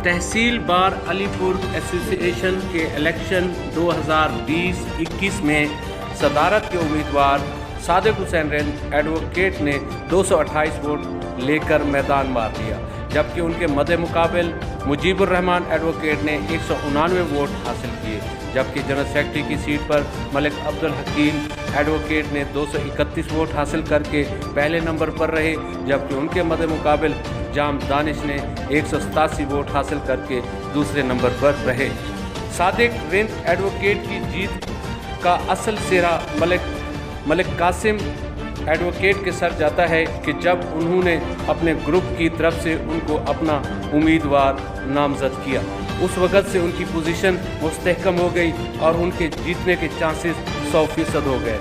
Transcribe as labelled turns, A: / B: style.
A: تحصیل بار علی پور ایسوسی ایشن کے الیکشن 2020-21 میں صدارت کے امیدوار صادق حسین رند ایڈوکیٹ نے 228 ووٹ لے کر میدان مار لیا، جبکہ ان کے مد مقابل مجیب الرحمان ایڈوکیٹ نے 199 ووٹ حاصل کیے، جبکہ جنرل سیکرٹری کی سیٹ پر ملک عبدالحکیم ایڈوکیٹ نے 231 ووٹ حاصل کر کے پہلے نمبر پر رہے، جبکہ ان کے مد مقابل جام دانش نے 187 ووٹ حاصل کر کے دوسرے نمبر پر رہے۔ صادق رند ایڈوکیٹ کی جیت کا اصل سہرا ملک قاسم ایڈوکیٹ کے سر جاتا ہے کہ جب انہوں نے اپنے گروپ کی طرف سے ان کو اپنا امیدوار نامزد کیا، اس وقت سے ان کی پوزیشن مستحکم ہو گئی اور ان کے جیتنے کے چانسز 100% ہو گئے۔